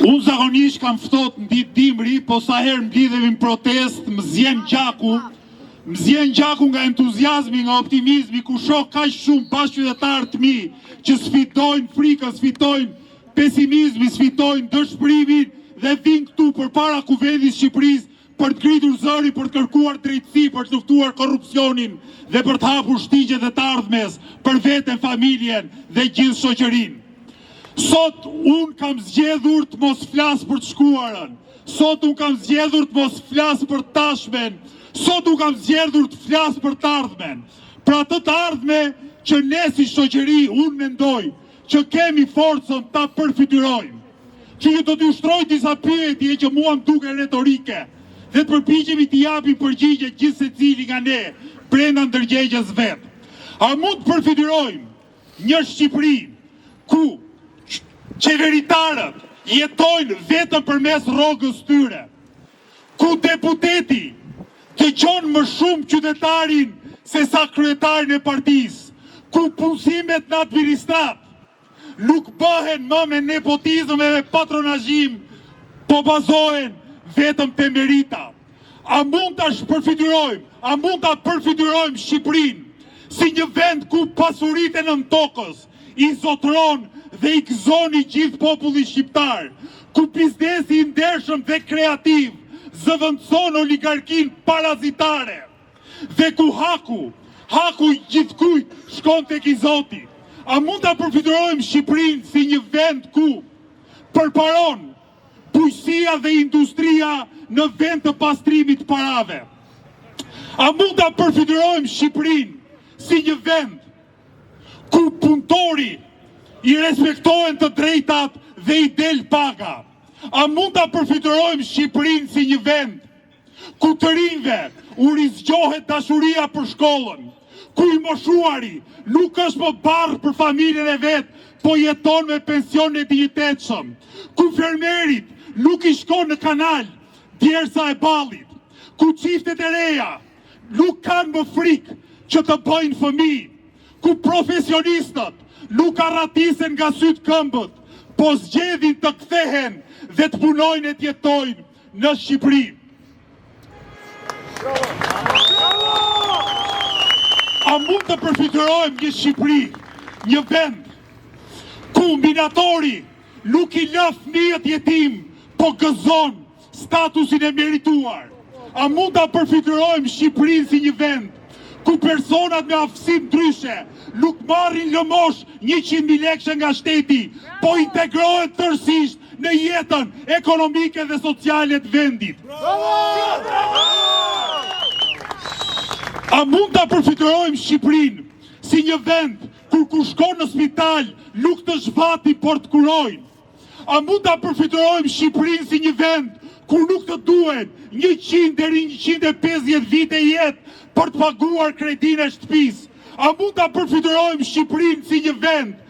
Unë zakonisht kam ftohtë në ditë dimri, po sa herë mblidhemi në protest, më zjen gjaku nga entuziazmi, nga optimizmi, ku shoh kaq shumë bashkëqytetarë të mi që sfitojnë frikën, sfitojnë pesimizmin, sfitojnë dëshpërimin dhe vinë këtu përpara Kuvendit të Shqipërisë për të ngritur zërin, për të kërkuar drejtësi, për të luftuar korrupsionin dhe për të hapur shtigjet e të ardhmes për veten, familjen dhe gjithë shoqërinë. Sot unë kam zgjedhur të mos flas për të shkuarën, sot unë kam zgjedhur të mos flas për tashmen, sot unë kam zgjedhur të flas për të ardhmen. Pra të ardhme që ne si shoqëri unë mendoj që kemi forcën ta përfytyrojmë, që ju do t'ju shtroj disa pyetje që mua më duke retorike dhe të përpiqemi t'i japim përgjigje gjithë secili nga ne brenda ndërgjegjes vet. A mund të përfytyrojmë një Shqipëri ku qeveritarët jetojnë vetëm përmes rrogës tyre, ku deputeti dëgjon më shumë qytetarin se sa kryetarin e partisë, ku punësimet në administrat nuk bëhen më me nepotizëm e me patronazhim, po bazohen vetëm te merita. A mund ta përfytyrojmë, a mund ta përfytyrojmë Shqipërinë si një vend ku pasuritë e nën tokës i zotron dhe i gëzoni gjithë populli shqiptar, ku biznesi i ndershëm dhe kreativ zëvendëson oligarkinë parazitare dhe ku haku gjithkujt shkon tek i Zoti. A mund ta përfytyrojmë Shqipërinë si një vend ku përparon bujqësia dhe industria në vend të pastrimit të parave? A mund ta përfytyrojmë Shqipërinë si një vend ku punëtori i respektohen të drejtat dhe i del paga? A mund ta përfytyrojmë Shqipërinë si një vend ku të rinjve u rizgjohet dashuria për shkollën, ku i moshuari nuk është më barë për familjen e vet, po jeton me pension e dinjitetshëm, ku fermerit nuk i shkon në kanal djersa e ballit, ku çiftet e reja nuk kanë më frikë që të bëjnë fëmijë, ku profesionistët nuk arratisen nga sytë këmbët, po zgjedhin të kthehen dhe të punojnë e të jetojnë në Shqipëri. A mund të përfytyrojmë një Shqipëri, një vend ku minatori nuk i lë fëmijët jetim, po gëzon statusin e merituar? A mund të përfytyrojmë Shqipërinë si një vend ku personat me aftësi ndryshe nuk marrin lëmosh 100.000 lekë nga shteti, po integrohen tërësisht në jetën ekonomike dhe sociale të vendit? A mund ta përfytyrojmë Shqipërinë si një vend ku shkon në spital nuk të zhvati por të kurojnë? A mund ta përfytyrojmë Shqipërinë si një vend ku nuk të duhen 100 deri 150 vite jetë për të paguar kredinë e shtëpisë? A mund ta përfytyrojmë Shqipërinë si një vend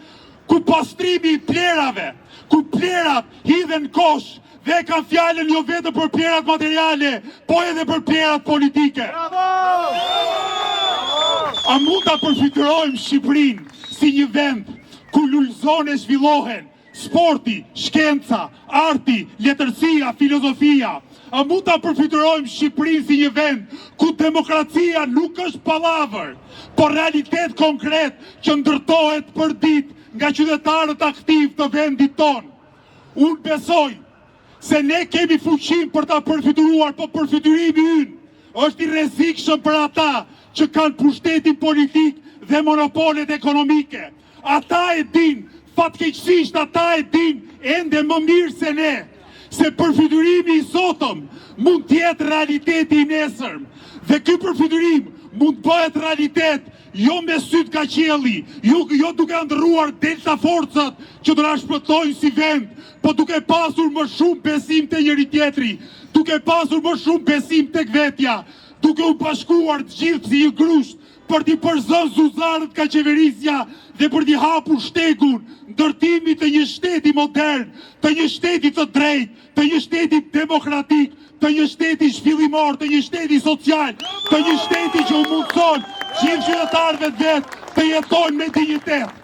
ku pastrimi i plerave, ku plerat hidhen kosh dhe kanë fjalën jo vetëm për plerat materiale, po edhe për plerat politike? A mund ta përfytyrojmë Shqipërinë si një vend ku lulëzone zhvillohen sporti, shkenca, arti, letërsia, filozofia? A mund ta përfytyrojmë Shqipërinë si një vend ku demokracia nuk është pallavër, por realitet konkret që ndërtohet për ditë nga qytetarët aktiv të vendit tonë? Unë besoj se ne kemi fuqinë për ta përfituar, po përfytyrimi ynë është i rrezikshëm për ata që kanë pushtetin politik dhe monopolet ekonomike. Ata e din, fatkeqësisht ata e din ende më mirë se ne, se përfytyrimi i sotëm mund të jetë realiteti i nesërm. Dhe ky përfytyrim mund bëhet realitet jo me sytë ka qielli, jo duke ndrruar delta forcat që do na shpëtojnë si vend, po duke pasur më shumë besim te njëri tjetri, duke pasur më shumë besim tek vetja, duke u bashkuar të gjithë si një grusht për t'i përzën zuzarët ka qeverisja dhe për t'i hapur shtegun ndërtimit të një shteti modern, të një shteti të drejtë, të një shteti demokratik, të një shteti zhvillimor, të një shteti social, të një shteti që u mundson gjithë qytetarëve të vet të jetojnë me dinjitet.